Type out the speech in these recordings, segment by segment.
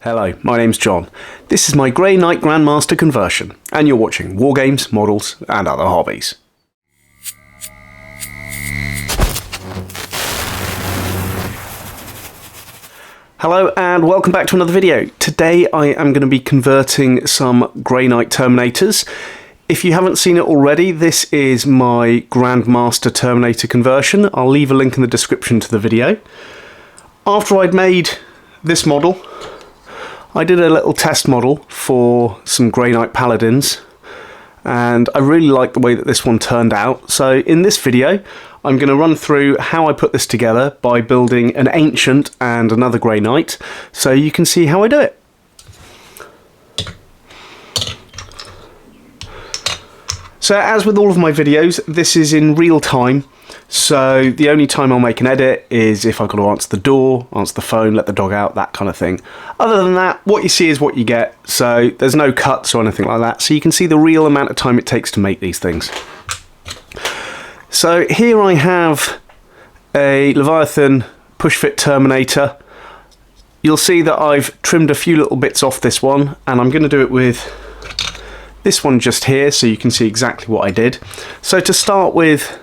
Hello, my name's John. This is my Grey Knight Grandmaster conversion, and you're watching Wargames, Models, and Other Hobbies. Hello and welcome back to another video. Today I am going to be converting some Grey Knight Terminators. If you haven't seen it already, this is my Grandmaster Terminator conversion. I'll leave a link in the description to the video. After I'd made this model, I did a little test model for some Grey Knight Paladins, and I really like the way that this one turned out. So in this video, I'm going to run through how I put this together by building an Ancient and another Grey Knight, so you can see how I do it. So as with all of my videos, this is in real time. So the only time I'll make an edit is if I've got to answer the door, answer the phone, let the dog out, that kind of thing. Other than that, what you see is what you get. So there's no cuts or anything like that. So you can see the real amount of time it takes to make these things. So here I have a Leviathan push-fit Terminator. You'll see that I've trimmed a few little bits off this one, and I'm going to do it with this one just here so you can see exactly what I did. So to start with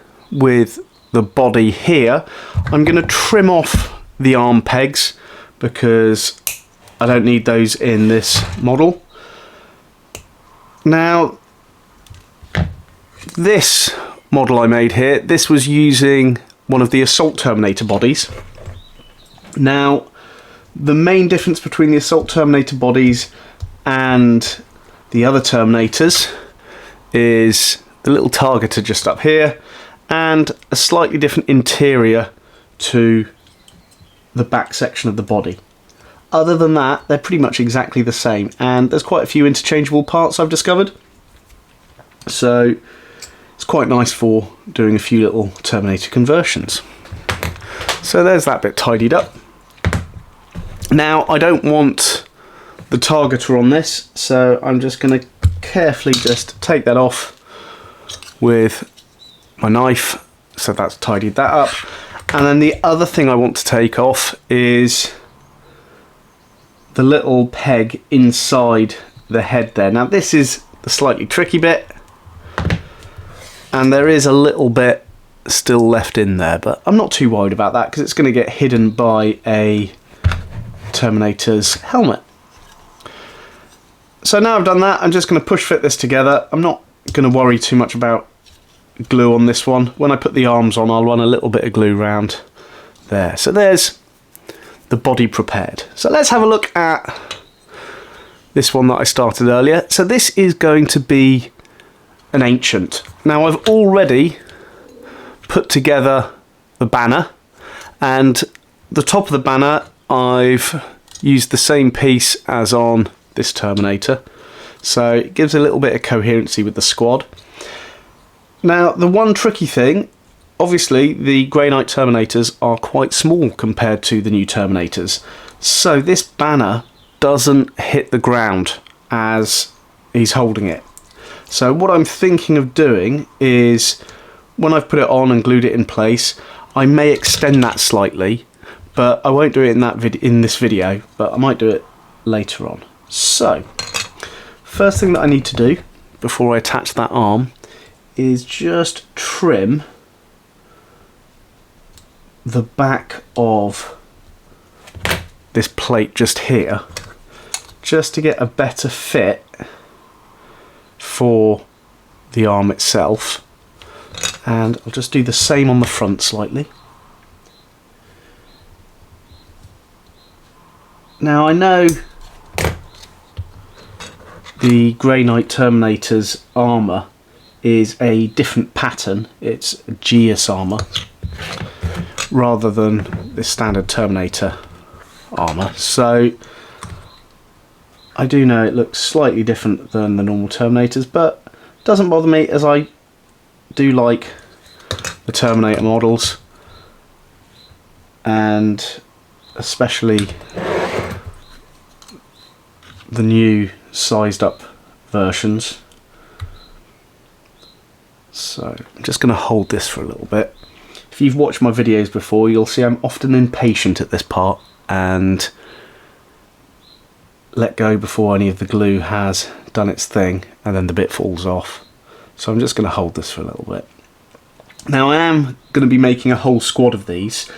the body here, I'm going to trim off the arm pegs because I don't need those in this model. Now, this model I made here, this was using one of the Assault Terminator bodies. Now, the main difference between the Assault Terminator bodies and the other Terminators is the little targeter just up here, and a slightly different interior to the back section of the body. Other than that, they're pretty much exactly the same, and there's quite a few interchangeable parts I've discovered. So it's quite nice for doing a few little Terminator conversions. So there's that bit tidied up. Now I don't want the targeter on this, so I'm just going to carefully just take that off with my knife, so that's tidied that up. And then the other thing I want to take off is the little peg inside the head there. Now this is the slightly tricky bit, and there is a little bit still left in there, but I'm not too worried about that because it's going to get hidden by a Terminator's helmet. So now I've done that, I'm just going to push fit this together. I'm not going to worry too much about glue on this one. When I put the arms on, I'll run a little bit of glue around there. So there's the body prepared. So let's have a look at this one that I started earlier. So this is going to be an Ancient. Now I've already put together the banner, and the top of the banner I've used the same piece as on this Terminator, so it gives a little bit of coherency with the squad. Now the one tricky thing, obviously the Grey Knight Terminators are quite small compared to the new Terminators, so this banner doesn't hit the ground as he's holding it. So what I'm thinking of doing is, when I've put it on and glued it in place, I may extend that slightly, but I won't do it in this video, but I might do it later on. So first thing that I need to do before I attach that arm is just trim the back of this plate just here, just to get a better fit for the arm itself. And I'll just do the same on the front slightly. Now I know the Grey Knight Terminator's armour is a different pattern. It's a GS armour rather than the standard Terminator armour. So I do know it looks slightly different than the normal Terminators, but it doesn't bother me, as I do like the Terminator models, and especially the new sized up versions. So I'm just going to hold this for a little bit. If you've watched my videos before, you'll see I'm often impatient at this part, and let go before any of the glue has done its thing, and then the bit falls off. So I'm just going to hold this for a little bit. Now I am going to be making a whole squad of these.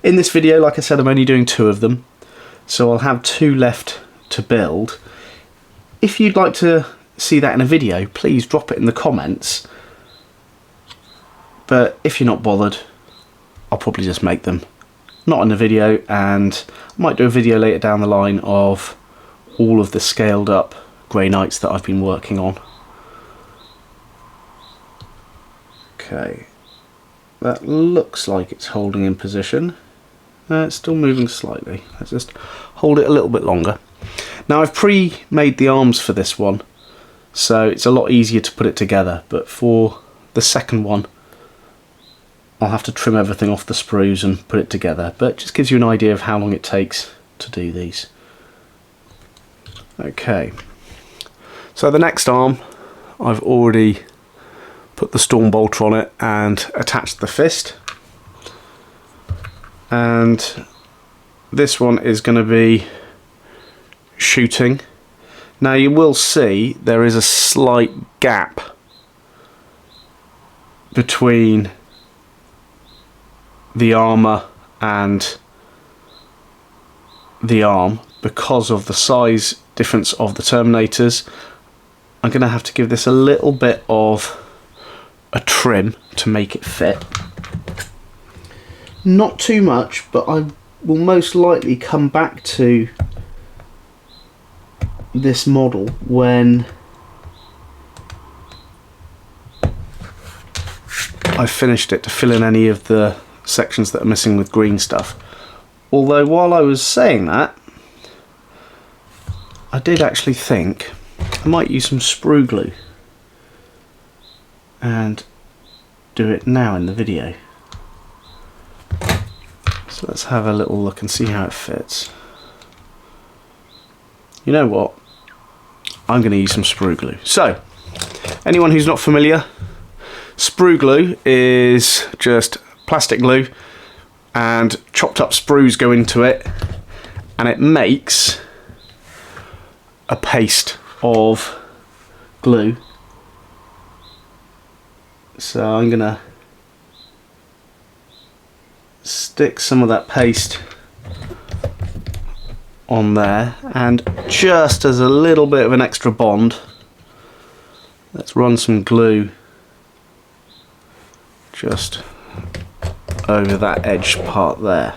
In this video, like I said, I'm only doing 2 of them, so I'll have 2 left to build. If you'd like to see that in a video, please drop it in the comments. But if you're not bothered, I'll probably just make them not in the video, and I might do a video later down the line of all of the scaled up Grey Knights that I've been working on. Okay, that looks like it's holding in position. It's still moving slightly. Let's just hold it a little bit longer. Now I've pre-made the arms for this one, so it's a lot easier to put it together, but for the second one I'll have to trim everything off the sprues and put it together, but it just gives you an idea of how long it takes to do these. Okay, so the next arm, I've already put the storm bolter on it and attached the fist, and this one is going to be shooting. Now you will see there is a slight gap between the armour and the arm because of the size difference of the Terminators. I'm going to have to give this a little bit of a trim to make it fit. Not too much, but I will most likely come back to this model when I've finished it, to fill in any of the sections that are missing with green stuff. Although while I was saying that, I did actually think I might use some sprue glue and do it now in the video. So let's have a little look and see how it fits. You know what? I'm going to use some sprue glue. So, anyone who's not familiar, sprue glue is just plastic glue and chopped up sprues go into it, and it makes a paste of glue. So I'm going to stick some of that paste on there, and just as a little bit of an extra bond, let's run some glue just over that edge part there.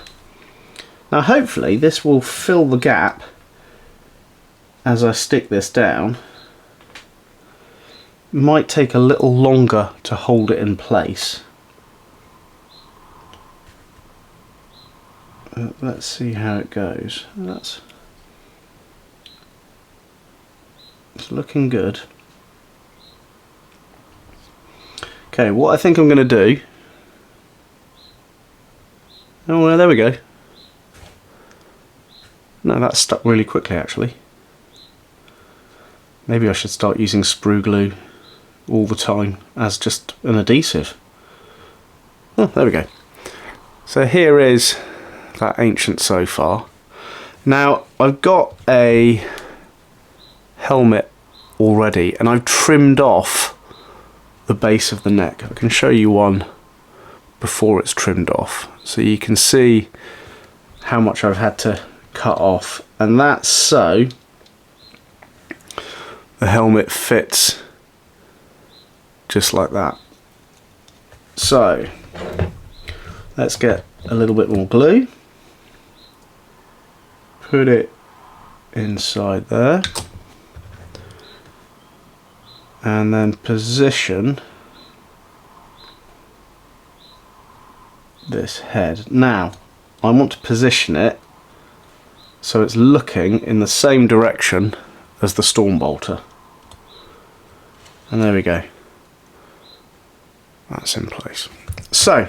Now hopefully this will fill the gap as I stick this down. It might take a little longer to hold it in place. Let's see how it goes. It's looking good. Okay, what I think I'm going to do... Oh, well, there we go. No, that stuck really quickly actually. Maybe I should start using sprue glue all the time as just an adhesive. Oh, there we go. So here is that ancient so far. Now I've got a helmet already, and I've trimmed off the base of the neck. I can show you one before it's trimmed off, so you can see how much I've had to cut off, and that's so the helmet fits just like that. So let's get a little bit more glue, put it inside there, and then position this head. Now I want to position it so it's looking in the same direction as the storm bolter, and there we go, that's in place. So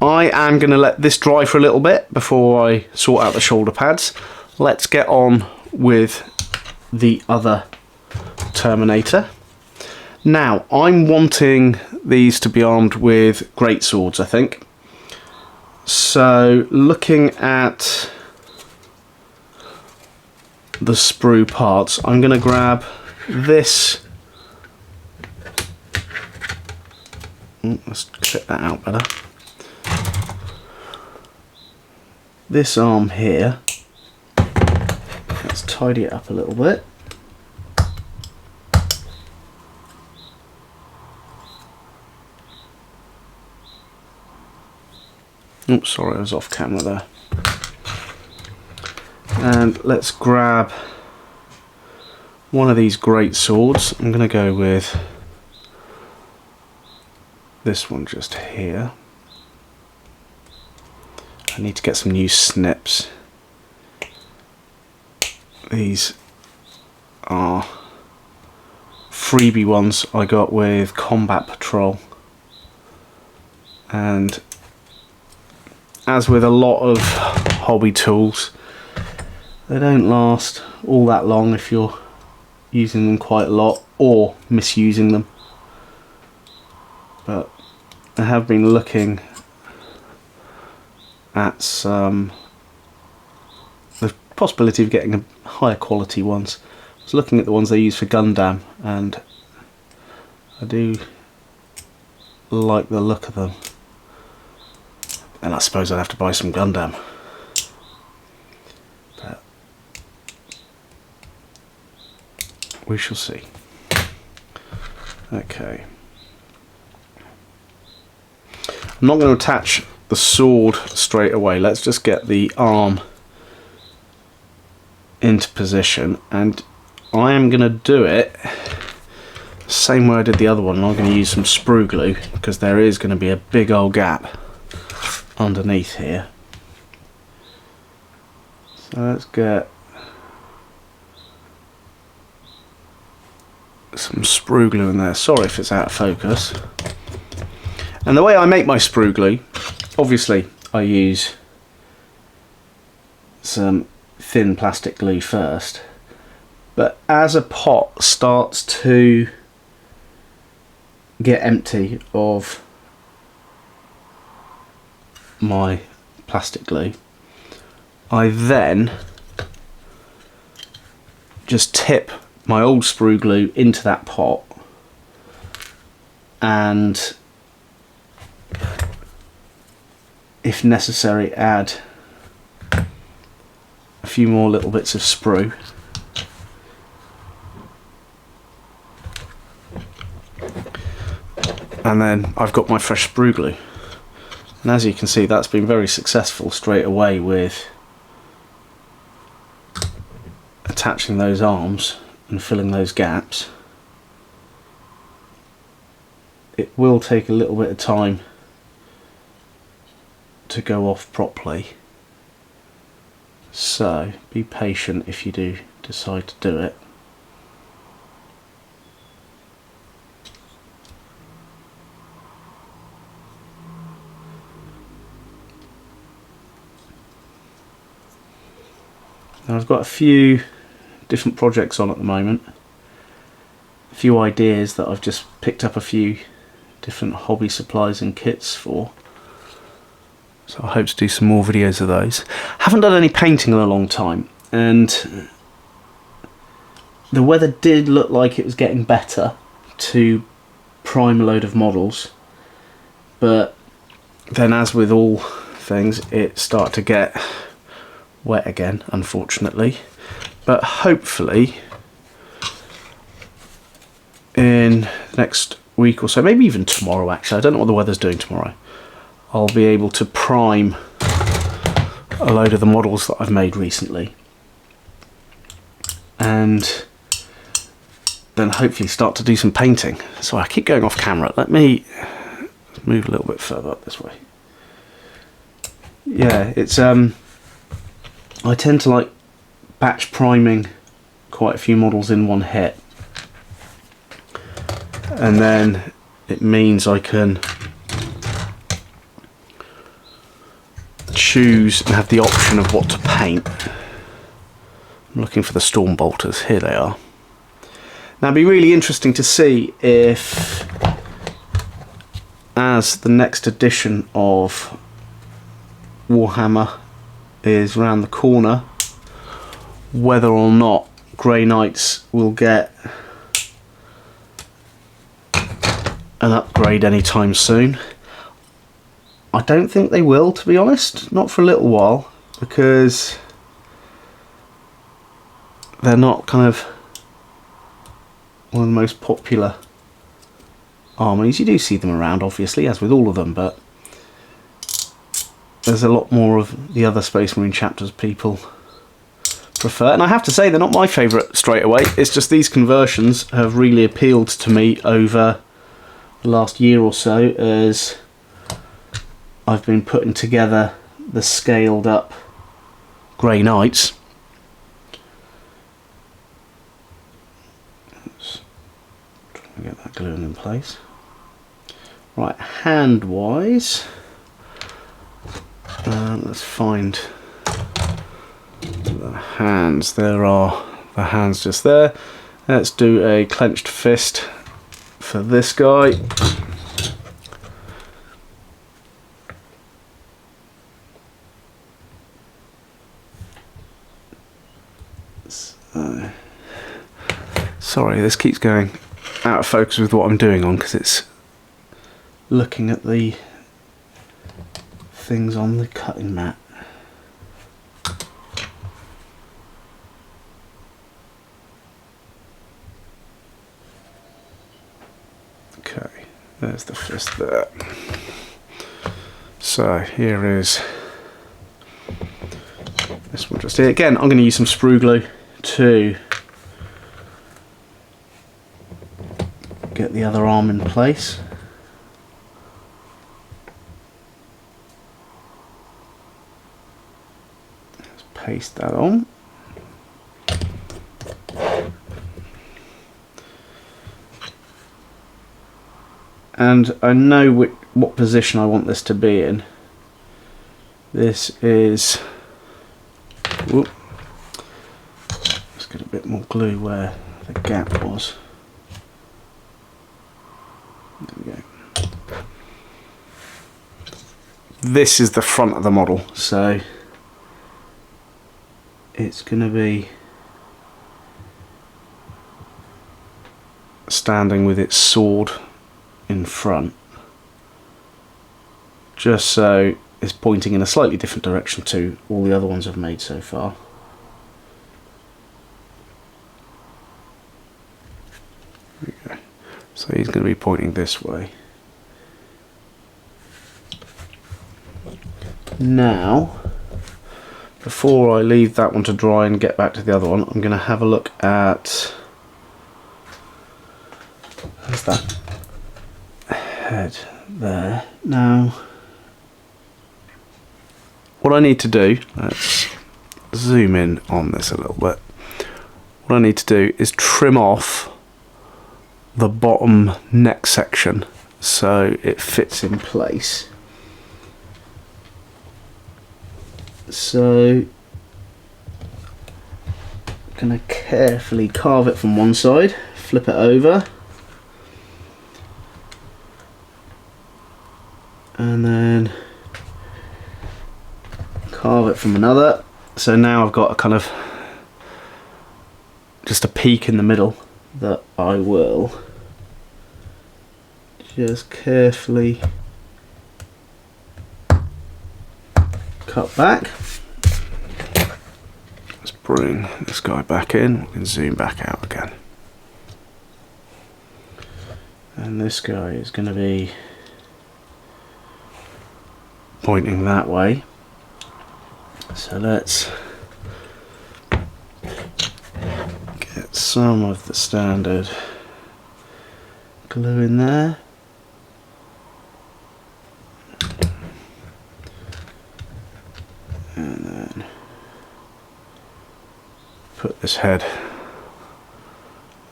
I am going to let this dry for a little bit before I sort out the shoulder pads. Let's get on with the other Terminator. Now I'm wanting these to be armed with great swords, I think. So looking at the sprue parts, I'm going to grab this. Let's clip that out better. This arm here, let's tidy it up a little bit. Oops, sorry, I was off camera there. And let's grab one of these great swords. I'm going to go with this one just here. I need to get some new snips. These are freebie ones I got with Combat Patrol. And as with a lot of hobby tools, they don't last all that long if you're using them quite a lot or misusing them. But I have been looking at the possibility of getting higher quality ones. I was looking at the ones they use for Gundam, and I do like the look of them. And I suppose I'd have to buy some Gundam. But we shall see. Okay. I'm not going to attach the sword straight away. Let's just get the arm into position, and I am going to do it the same way I did the other one. I'm going to use some sprue glue because there is going to be a big old gap underneath here. So let's get some sprue glue in there. Sorry if it's out of focus. And the way I make my sprue glue, obviously I use some thin plastic glue first, but as a pot starts to get empty of my plastic glue, I then just tip my old sprue glue into that pot and, if necessary, add a few more little bits of sprue. And then I've got my fresh sprue glue. And as you can see, that's been very successful straight away with attaching those arms and filling those gaps. It will take a little bit of time to go off properly, so be patient if you do decide to do it. Now I've got a few different projects on at the moment, a few ideas that I've just picked up a few different hobby supplies and kits for. So I hope to do some more videos of those. Haven't done any painting in a long time, and the weather did look like it was getting better to prime a load of models, but then, as with all things, it started to get wet again, unfortunately. But hopefully in the next week or so, maybe even tomorrow actually, I don't know what the weather's doing tomorrow, I'll be able to prime a load of the models that I've made recently, and then hopefully start to do some painting. So I keep going off camera. Let me move a little bit further up this way. Yeah, it's I tend to like batch priming quite a few models in one hit, and then it means I can choose and have the option of what to paint. I'm looking for the storm bolters. Here they are. Now it'd be really interesting to see if, as the next edition of Warhammer is round the corner, whether or not Grey Knights will get an upgrade anytime soon. I don't think they will, to be honest, not for a little while, because they're not kind of one of the most popular armies. You do see them around, obviously, as with all of them, but there's a lot more of the other Space Marine chapters people prefer. And I have to say, they're not my favourite straight away. It's just these conversions have really appealed to me over the last year or so, as I've been putting together the scaled up Grey Knights. Let's try and get that gluing in place. Right, hand wise, let's find the hands. There are the hands just there. Let's do a clenched fist for this guy. Sorry, this keeps going out of focus with what I'm doing on, because it's looking at the things on the cutting mat. Okay, there's the fist there. So here is this one just here. Again, I'm going to use some sprue glue to get the other arm in place. Let's paste that on. And I know what position I want this to be in. This is... Whoop. Let's get a bit more glue where the gap was. There we go. This is the front of the model, so it's going to be standing with its sword in front, just so it's pointing in a slightly different direction to all the other ones I've made so far. There we go. So he's going to be pointing this way. Now, before I leave that one to dry and get back to the other one, I'm going to have a look at... Where's that head there? Now, what I need to do, let's zoom in on this a little bit. What I need to do is trim off the bottom neck section so it fits in place. So I'm going to carefully carve it from one side, flip it over, and then carve it from another. So now I've got a kind of just a peak in the middle that I will just carefully cut back. Let's bring this guy back in. We can zoom back out again. And this guy is going to be pointing that way. So let's get some of the standard glue in there. And then put this head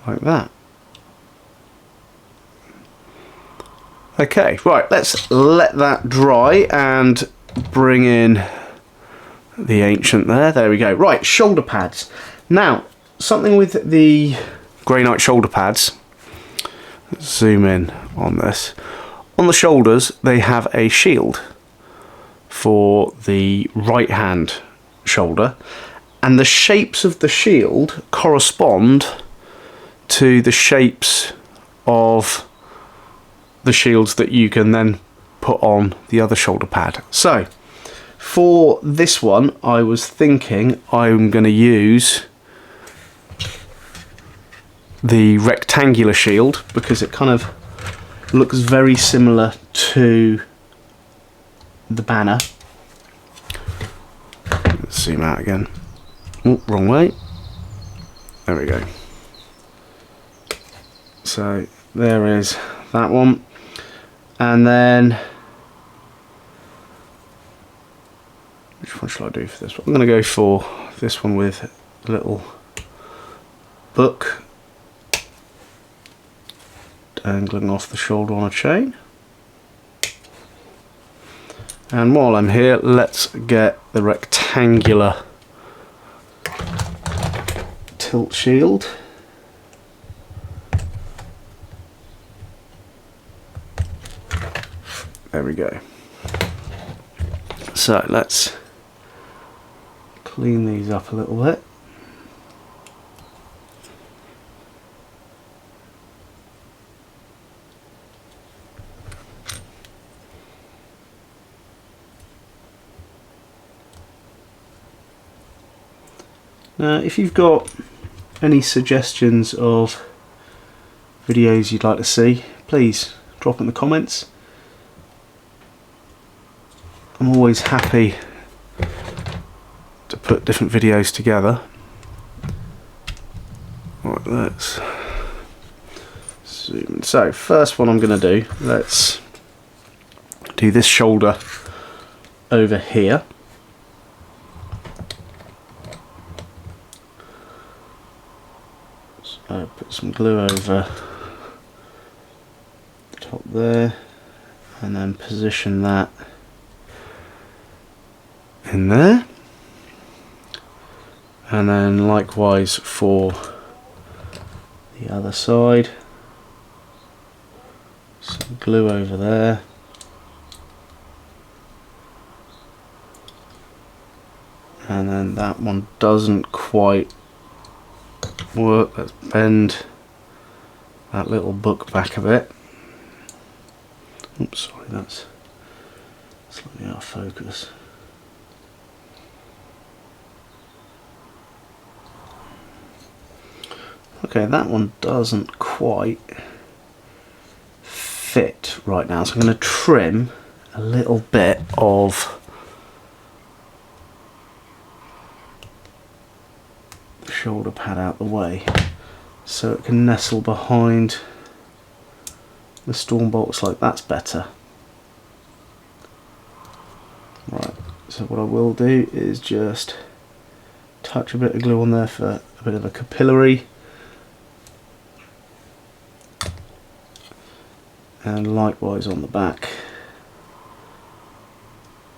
like that. Okay, right, let's let that dry and bring in the ancient there. There we go. Right, shoulder pads. Now, something with the Grey Knight shoulder pads. Let's zoom in on this. On the shoulders, they have a shield for the right hand shoulder, and the shapes of the shield correspond to the shapes of the shields that you can then put on the other shoulder pad. So for this one, I was thinking I'm going to use the rectangular shield because it kind of looks very similar to the banner. Let's zoom out again. Oh, wrong way. There we go. So there is that one. And then, which one shall I do for this one? I'm going to go for this one with a little book dangling off the shoulder on a chain. And while I'm here, let's get the rectangular tilt shield. There we go. So let's clean these up a little bit. Now, if you've got any suggestions of videos you'd like to see, please drop in the comments. I'm always happy to put different videos together. Right, let's zoom in. So, first one I'm going to do, let's do this shoulder over here. So, put some glue over the top there, and then position that in there, and then likewise for the other side, some glue over there, and then that one doesn't quite work. Let's bend that little book back a bit. Oops, sorry, that's slightly out of focus. Okay, that one doesn't quite fit right now, so I'm going to trim a little bit of the shoulder pad out the way so it can nestle behind the storm bolts. Like that's better. Right, so what I will do is just touch a bit of glue on there for a bit of a capillary. And likewise on the back,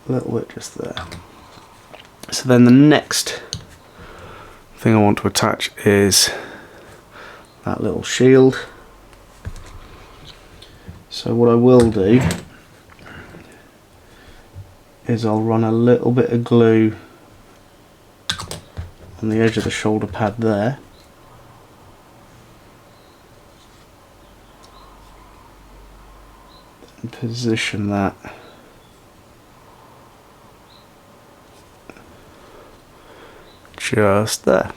a little bit just there. So then the next thing I want to attach is that little shield. So what I will do is I'll run a little bit of glue on the edge of the shoulder pad there. And position that just there.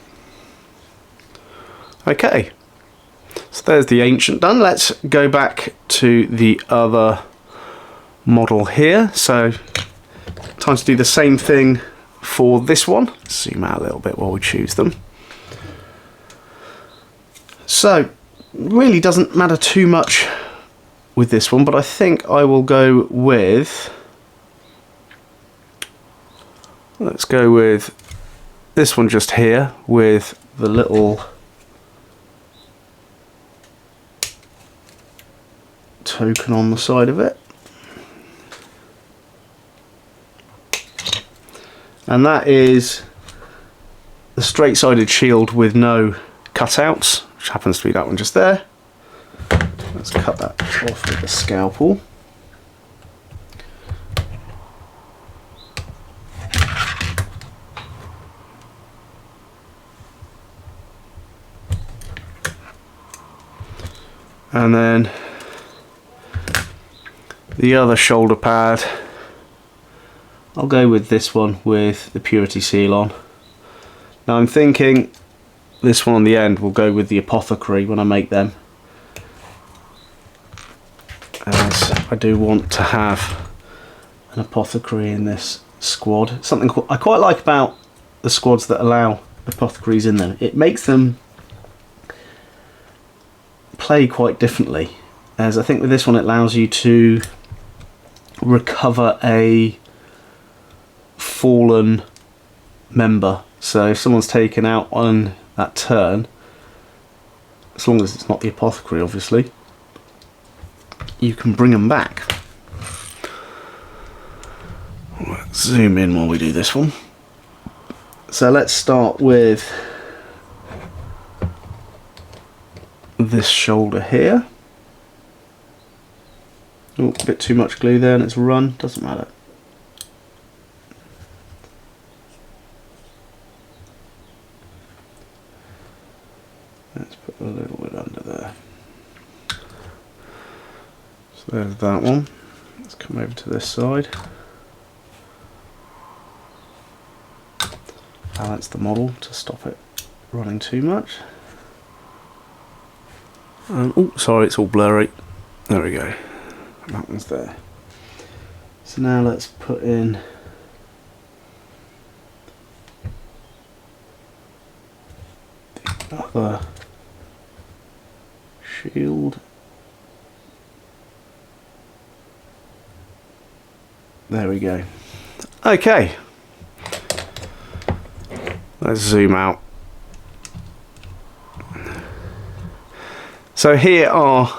Okay, so there's the ancient done. Let's go back to the other model here. So time to do the same thing for this one. Zoom out a little bit while we choose them. So really doesn't matter too much with this one, but I think I will go with, let's go with this one just here with the little token on the side of it, and that is the straight-sided shield with no cutouts, which happens to be that one just there. Let's cut that off with a scalpel. And then the other shoulder pad, I'll go with this one with the purity seal on. Now I'm thinking this one on the end will go with the apothecary when I make them, as I do want to have an apothecary in this squad. Something I quite like about the squads that allow apothecaries in them, it makes them play quite differently, as I think with this one it allows you to recover a fallen member. So if someone's taken out on that turn, as long as it's not the apothecary obviously, you can bring them back. Let's zoom in while we do this one. So let's start with this shoulder here. Oh, a bit too much glue there and it's run, doesn't matter. Let's put a little bit under there. So there's that one. Let's come over to this side. Balance the model to stop it running too much. Oh, sorry, it's all blurry. There we go. That one's there. So now let's put in the other shield. There we go. Okay. Let's zoom out. So here are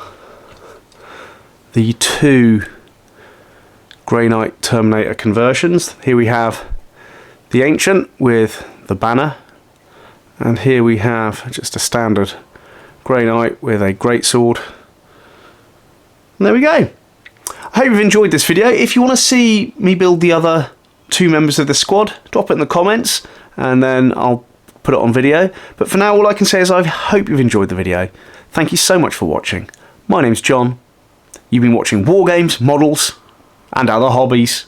the two Grey Knight Terminator conversions. Here we have the Ancient with the banner, and here we have just a standard Grey Knight with a greatsword. And there we go. I hope you've enjoyed this video. If you want to see me build the other two members of the squad, drop it in the comments and then I'll put it on video. But for now, all I can say is I hope you've enjoyed the video. Thank you so much for watching. My name's John. You've been watching Wargames, Models and Other Hobbies.